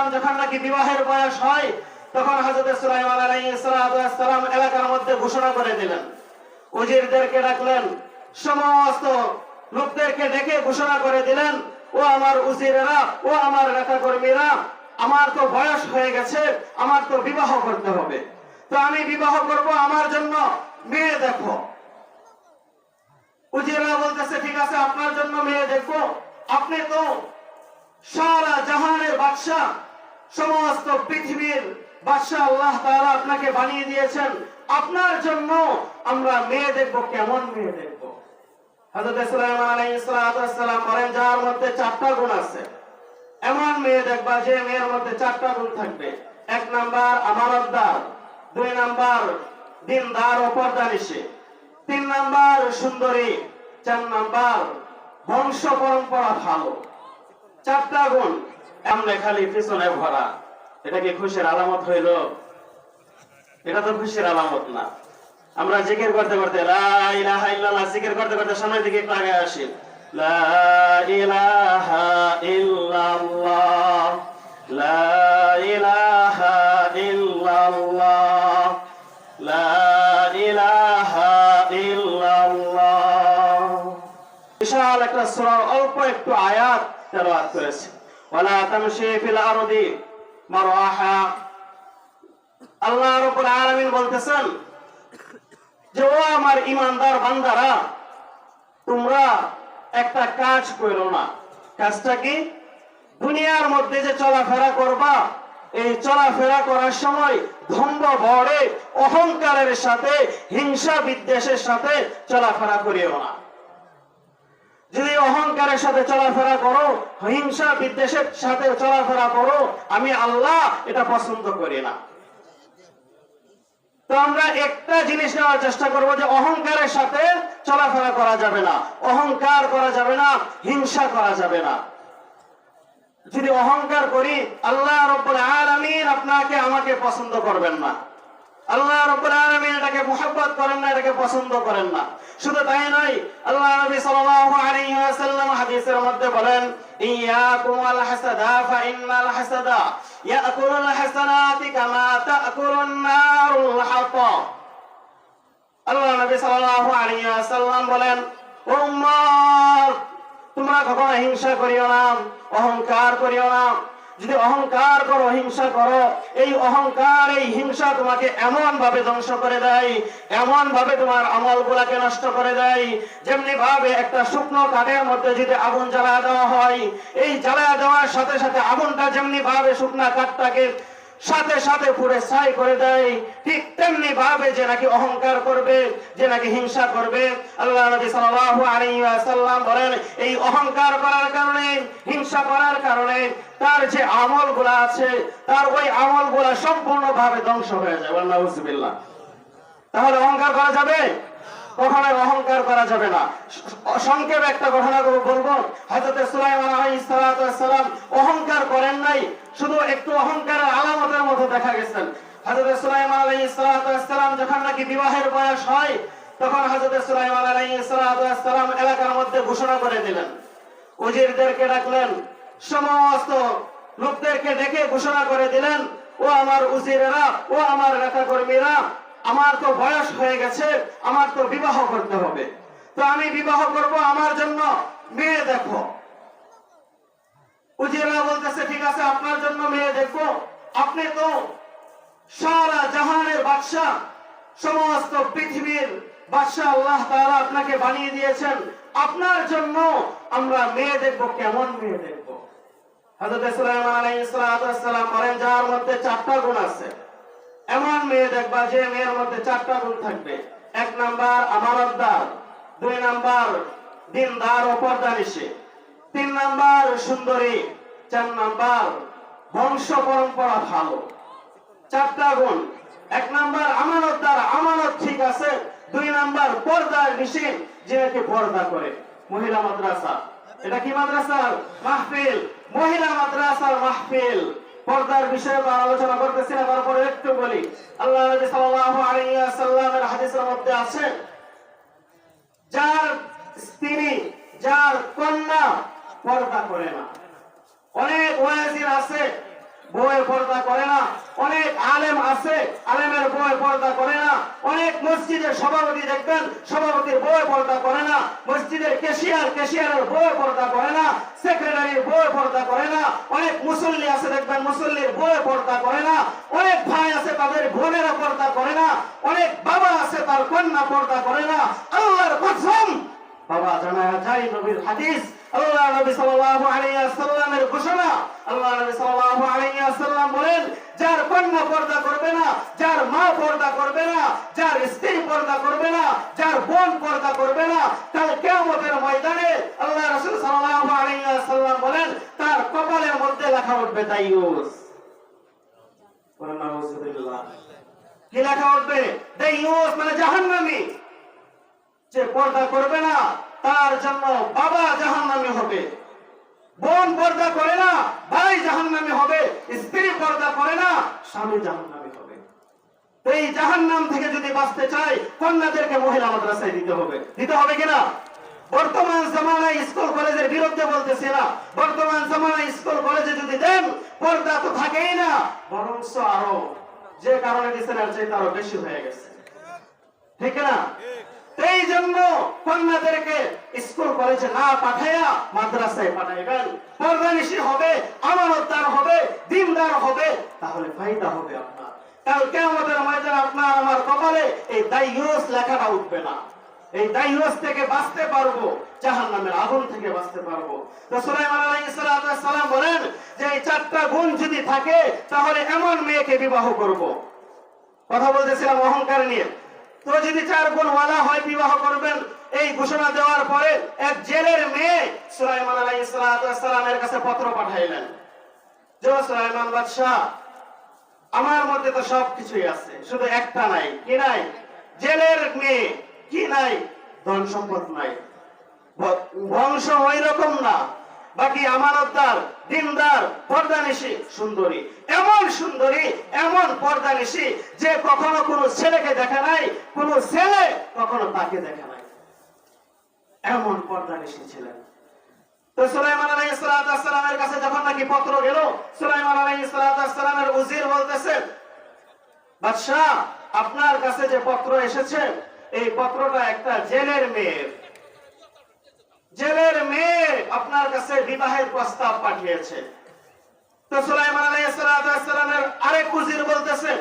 সালাম যখন নাকি বিবাহের বয়স হয় তখন হযরত সুলাইমান আলাইহিস সালাম এলাকার মধ্যে ঘোষণা করে দিলেন, উজিরদেরকে ডাকলেন, সমস্ত লোকদেরকে ডেকে ঘোষণা করে দিলেন, ও আমার উজিরেরা, ও আমার নেতাকর্মীরা, আমার তো বয়স হয়ে গেছে, আমার তো বিবাহ করতে হবে, তো আমি বিবাহ করব, আমার জন্য মেয়ে দেখো। উজিররা বলতেছে, ঠিক আছে, আপনার জন্য মেয়ে দেখবো, আপনি তো সারা জাহানের বাদশা, সমস্ত পৃথিবীর বাদশা আল্লাহ তাআলা আপনাকে বানিয়ে দিয়েছেন, আপনার জন্য আমরা মেয়ে দেখব, কেমন মেয়ে দেখব? হযরত সুলাইমান আলাইহিস সালাম বলেন, যার মধ্যে 4টা গুণ আছে এমন মেয়ে দেখবা যে মেয়ের মধ্যে 4টা গুণ থাকবে। 1 নাম্বার আমানতদার, 2 নাম্বার দিনদার ও পর্দানিশী, 3 নাম্বার সুন্দরী, 4 নাম্বার বংশ পরম্পরা ভালো। 4টা গুণ। আমরা খালি পিছনে ভরা, এটা কি খুশির আলামত হইল? এটা তো খুশির আলামত না। আমরা জিকির করতে করতে লা ইলাহা ইল্লাল্লাহ জিকির করতে করতে সামনের দিকে একটু আগে আসি। লা ইলাহা ইল্লাল্লাহ, লা ইলাহা ইল্লাল্লাহ, লা ইলাহা ইল্লাল্লাহ। বিশাল একটা সূরা, অল্প একটু আয়াত তেলাওয়াত করেছে। ওয়ালা তামশি ফিল আরদি মারওয়াহা। আল্লাহ রাব্বুল আলামিন বলতেছেন যে, ও আমার ঈমানদার বান্দারা, তোমরা একটা কাজ করো না। কাজটা কি? দুনিয়ার মধ্যে যে চলাফেরা করবা, এই চলাফেরা করার সময় দম্ভ ভরে অহংকারের সাথে, হিংসা বিদ্বেষের সাথে চলাফেরা করিও না। যদি অহংকারের সাথে চলাফেরা করো, হিংসা বিদ্বেষের সাথে চলাফেরা করো, আমি আল্লাহ এটা পছন্দ করি না। তো আমরা একটা জিনিস নেওয়ার চেষ্টা করবো যে অহংকারের সাথে চলাফেরা করা যাবে না, অহংকার করা যাবে না, হিংসা করা যাবে না। যদি অহংকার করি, আল্লাহ রাব্বুল আলামিন আপনাকে আমাকে পছন্দ করবেন না। আল্লাহ রাব্বুল আলামিন এটাকে মুহাব্বত করেন না, এটাকে পছন্দ করেন না। শুধু তাই নয়, আল্লাহ নবী সাল্লাল্লাহু আলাইহি ওয়াসাল্লাম হাদিসের মধ্যে বলেন, ইয়াকুম আল হাসাদা ফা ইন্নাল হাসাদা ইয়াকুলুল হাসানাতি কামা তাকুলুন নারুল হাতাব। আল্লাহ নবী সাল্লাল্লাহু আলাইহি ওয়াসাল্লাম বলেন, ও উম্মত, তোমরা কখনো হিংসা করিও না, অহংকার করিও না। যদি অহংকার করো, হিংসা করো, এই অহংকার, এই হিংসা তোমাকে এমন ভাবে ধ্বংস করে দেয়, এমন ভাবে তোমার আমলগুলোকে নষ্ট করে দেয়, যেমনি ভাবে একটা শুকনো কাঠের মধ্যে যদি আগুন জ্বালায় দেওয়া হয়, এই জ্বালায় দেওয়ার সাথে সাথে আগুনটা যেমনি ভাবে শুকনা কাঠটাকে সাথে সাথে পুড়ে ছাই করে দেয়, ঠিক তেমনি ভাবে যে নাকি অহংকার করবে, যে নাকি হিংসা করবে, আল্লাহ নবী সাল্লাল্লাহু আলাইহি ওয়াসাল্লাম বলেন, এই অহংকার করার কারণে, হিংসা করার কারণে তার যে আমলগুলো আছে, তার ওই আমলগুলো সম্পূর্ণভাবে ধ্বংস হয়ে যায়। নাউযুবিল্লাহ। তাহলে অহংকার করা যাবে? কখনোই অহংকার করা যাবে না। সংক্ষেপে একটা ঘটনা বলবো। হযরত সুলাইমান আলাইহিস সালাম অহংকার করেন নাই, শুধু একটু অহংকারের আলামতের মতো দেখা গেছেন। হযরত সুলাইমান আলাইহিস সালাম যখন নাকি বিবাহের বয়স হয় তখন হযরত সুলাইমান আলাইহিস সালাম এলাকার মধ্যে ঘোষণা করে দিলেন, উজিরদেরকে ডাকলেন, সমস্ত লোকদেরকে ডেকে ঘোষণা করে দিলেন, ও আমার উজিরেরা, ও আমার নেতাকর্মীরা, আমার তো বয়স হয়ে গেছে, আমার তো বিবাহ করতে হবে, তো আমি বিবাহ করব, আমার জন্য মেয়ে দেখো। উজিররা বলতেছে, ঠিক আছে, আপনার জন্য মেয়ে দেখবো, আপনি তো সারা জাহানের বাদশা, সমস্ত পৃথিবীর বাদশা আল্লাহ তাআলা আপনাকে বানিয়ে দিয়েছেন, আপনার জন্য আমরা মেয়ে দেখবো, কেমন মেয়ে দেখবো? হযরত সুলাইমান আলাইহিস সালাম বলেন, যার মধ্যে 4টা গুণ আছে এমন মেয়ে দেখবা যে মেয়ের মধ্যে 4টা গুণ থাকবে। 1 নাম্বার আমানতদার, 2 নাম্বার দিনদার ও পর্দানিশী, 3 নাম্বার সুন্দরী, 4 নাম্বার বংশ পরম্পরা ভালো। 4টা গুণ। 1 নাম্বার আমানতদার, আমানত ঠিক আছে। 2 নাম্বার পর্দানিশী, যে নাকি পর্দা করে। মহিলা মাদ্রাসা, এটা কি মাদ্রাসা? মাহফিল, মহিলা মাদ্রাসার মাহফিল। পর্দার বিষয়ে আলোচনা করতেছি না, তারপরে একটু বলি। আল্লাহ নবী সাল্লাল্লাহু আলাইহি ওয়াসাল্লামের হাদিসের মধ্যে আছে, যার স্ত্রী, যার কন্যা পর্দা করে না। অনেক ওয়াজির আছে বউয়ে পর্দা করে না, অনেক আলেম আছে আলেমের বউয়ে পর্দা করে না, অনেক মসজিদের সভাপতি দেখবেন সভাপতির বউয়ে পর্দা করে না, মসজিদের ক্যাশিয়ারের বউয়ে পর্দা করে না, সেক্রেটারির বউয়ে পর্দা করে না, অনেক মুসল্লি আছে দেখবেন মুসল্লির বউয়ে পর্দা করে না, অনেক ভাই আছে তাদের বোনেরা পর্দা করে না, অনেক বাবা আছে তার কন্যা পর্দা করে না। আল্লাহর কসম, বাবা জানা যায় নবীর হাদিস, আল্লাহ নবী সাল্লাল্লাহু আলাইহি ওয়াসাল্লামের ঘোষণা, আল্লাহ নবী সাল্লাল্লাহু আলাইহি ওয়াসাল্লাম বলেন, যার কন্যা পর্দা করবে না, যার মা পর্দা করবে না, যার স্ত্রী পর্দা করবে না, যার বোন পর্দা করবে না, কাল কিয়ামতের ময়দানে আল্লাহ রাসূল সাল্লাল্লাহু আলাইহি ওয়াসাল্লাম বলেন, তার কপালের মধ্যে লেখা উঠবে দাইয়ুস। বলেন নাউযুবিল্লাহ। কি লেখা উঠবে? দাইয়ুস মানে জাহান্নামী। যে পর্দা করবে না তার জন্য বাবা জাহান্নামী হবে, বোন পর্দা করে না ভাই জাহান্নামী হবে, স্ত্রী পর্দা করে না স্বামী জাহান্নামী হবে। এই জাহান্নাম থেকে যদি বাঁচতে চাই কন্যাদেরকে মহিলা মাদ্রাসায় দিতে হবে, দিতে হবে কিনা? বর্তমান জামানায় স্কুল কলেজের বিরুদ্ধে বলতেছি না, বর্তমান জামানায় স্কুল কলেজে যদি দেন পর্দা তো থাকেই না, বরঞ্চ আরো যে কারণে দিচ্ছেন আর চাইতে আরো বেশি হয়ে গেছে, ঠিক না? এই জন্য কন্যাদেরকে স্কুল কলেজে না পাঠাইয়া মাদ্রাসায় পাঠাইবেন, পর্দানিশী হবে, আমানতদার হবে, দিনদার হবে, তাহলে ফায়দা হবে আপনার। কাল কিয়ামতের ময়দানে আপনার আমার কপালে এই দাইয়ুস লেখাটা উঠবে না। এই দাইয়ুস থেকে বাঁচতে পারবো, জাহান্নামের আগুন থেকে বাঁচতে পারবো। তো সুলাইমান আলাইহিস সালাম বলেন যে এই চারটা গুণ যদি থাকে তাহলে এমন মেয়েকে বিবাহ করব। কথা বলতেছিলাম অহংকার নিয়ে। তো যদি 4 গুণ ওয়ালা হয় বিবাহ করবেন, এই ঘোষণা দেওয়ার পরে এক জেলের মেয়ে সুলাইমান আলাইহিস সালামের কাছে পত্র পাঠাইলেন যে সুলাইমান বাদশা, আমার মধ্যে তো সবকিছুই আছে, শুধু একটা নাই। কি নাই? জেলের মেয়ে। কি নাই? ধন সম্পদ নাই, বংশ ওই রকম না, বাকি আমানতদার, দিনদার, পর্দানিশী, সুন্দরী, এমন সুন্দরী, এমন পর্দানিশী যে কখনো কোনো ছেলেকে দেখে নাই, কোনো ছেলে কখনো তাকে দেখে নাই, এমন পর্দানিশী ছিলেন। তো সুলাইমান আলাইহিস সালামের কাছে যখন নাকি পত্র গেল, সুলাইমান আলাইহিস সালামের উজির বলতেছেন, বাদশা আপনার কাছে যে পত্র এসেছে এই পত্রটা একটা জেলের মেয়ের, জেলের মেয়ে আপনার কাছে বিবাহের প্রস্তাব পাঠিয়েছে। তো সুলাইমান আলাইহিস সালামের আরেক উজির বলতেছেন,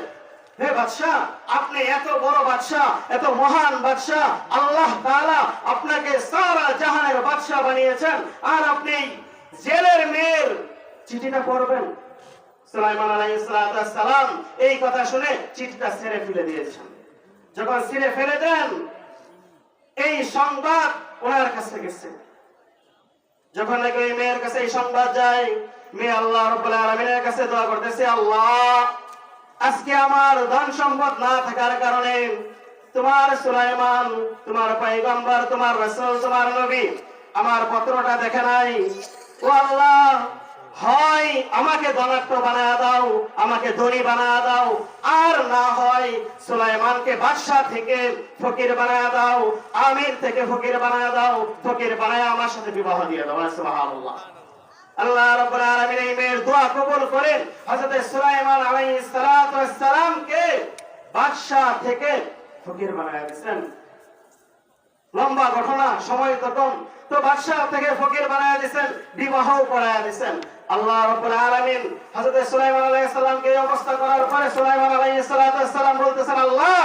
হে বাদশা, আপনি এত বড় বাদশা, এত মহান বাদশা, আল্লাহ তাআলা আপনাকে সারা জাহানের বাদশা বানিয়েছেন, আর আপনি জেলের মেয়ের চিঠিটা পড়বেন? সুলাইমান আলাইহিস সালাম এই কথা শুনে চিঠিটা ছেড়ে ফেলে দিয়েছেন। যখন ছিঁড়ে ফেলে দেন, এই সংবাদ ওনার কাছে গেছে। যখন নাকি ওই মেয়ের কাছে এই সংবাদ যায়, মেয়ে আল্লাহ রাব্বুল আলামিনের কাছে দোয়া করতেছে, আল্লাহ আজকে আমার ধন সম্পদ না থাকার কারণে তোমার সুলাইমান, তোমার পয়গম্বর, তোমার রাসূল, তোমার নবী আমার পত্রটা দেখে নাই। ও আল্লাহ, হয় আমাকে ধনাঢ্য বানায়া দাও, আমাকে ধনী বানায়া দাও, আর না হয় সুলাইমানকে বাদশা থেকে ফকির বানায়া দাও, আমির থেকে ফকির বানায়া দাও, ফকির বানায়া আমার সাথে বিবাহ দিয়ে দাও। সুবহানাল্লাহ। আল্লাহ রাব্বুল আলামিন এই মেয়ের দোয়া কবুল করেন, হযরত সুলাইমান আলাইহিস সালামকে বাদশা থেকে ফকির বানায়া দিয়েছেন। লম্বা ঘটনা, সময় তো কম, তো বাদশা থেকে ফকির বানায়া দিয়েছেন, বিবাহ করায়া দিয়েছেন। আল্লাহ রাব্বুল আলামিন হযরত সুলাইমান আলাইহিস সালামকে এই অবস্থা করার পরে সুলাইমান আলাইহিস সালাম বলতেছেন, আল্লাহ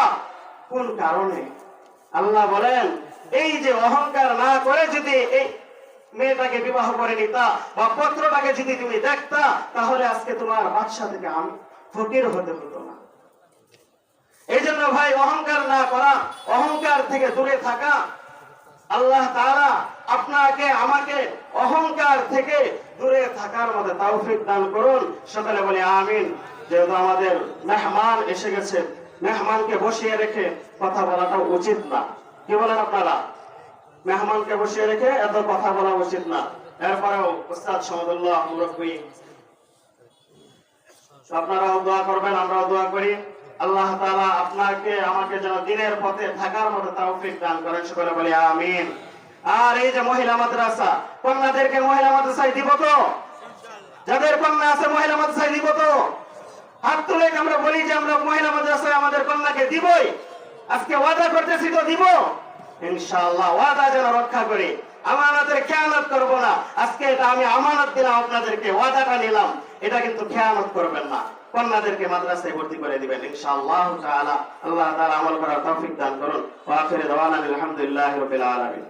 কোন কারণে? আল্লাহ বলেন, এই যে অহংকার না করে যদি এই মেয়েটাকে বিবাহ করে নিতা বা পত্রটাকে যদি তুমি দেখতা, তাহলে আজকে তোমার বাদশা থেকে আমি ফকির হতে হতো না। এই জন্য ভাই অহংকার না করা, অহংকার থেকে দূরে থাকা। আল্লাহ তাআলা আপনাকে আমাকে অহংকার থেকে দূরে থাকার মতো তৌফিক দান করুন। সকলে বলি আমিন। যেহেতু আমাদের মেহমান এসে গেছে, মেহমানকে বসিয়ে রেখে কথা বলাটা উচিত না। কি বলেন আপনারা? মেহমানকে বসিয়ে রেখে এত কথা বলা উচিত না। এরপরেও উস্তাদ শহীদুল্লাহ মুরব্বী, আপনারাও দোয়া করবেন, আমরাও দোয়া করি। আল্লাহ তাআলা আপনাকে আমাকে যেন দ্বীনের পথে থাকার মতো তৌফিক দান করেন। সকলে বলি আমিন। আর এই যে মহিলা মাদ্রাসা, কন্যাদেরকে মহিলা মাদ্রাসায় দিব তো? যাদের কন্যা আছে মহিলা মাদ্রাসায় দিব তো? হাত তুলে আমরা বলি যে আমরা মহিলা মাদ্রাসায় আমাদের কন্যাকে দিবই। আজকে ওয়াদা করতেছি তো দিব, ইনশাআল্লাহ ওয়াদা যেন রক্ষা করি, আমানতের খেয়ানত করব না। আজকে এটা আমি আমানত দিলাম আপনাদেরকে, ওয়াদাটা নিলাম, এটা কিন্তু খেয়ানত করবেন না। কন্যাদেরকে মাদ্রাসায় ভর্তি করে দিবেন ইনশাআল্লাহ তাআলা। আল্লাহ তাআলা আমল করার তৌফিক দান করুন। ওয়া আখিরু দাওয়ানা আলহামদুলিল্লাহি রাব্বিল আলামিন।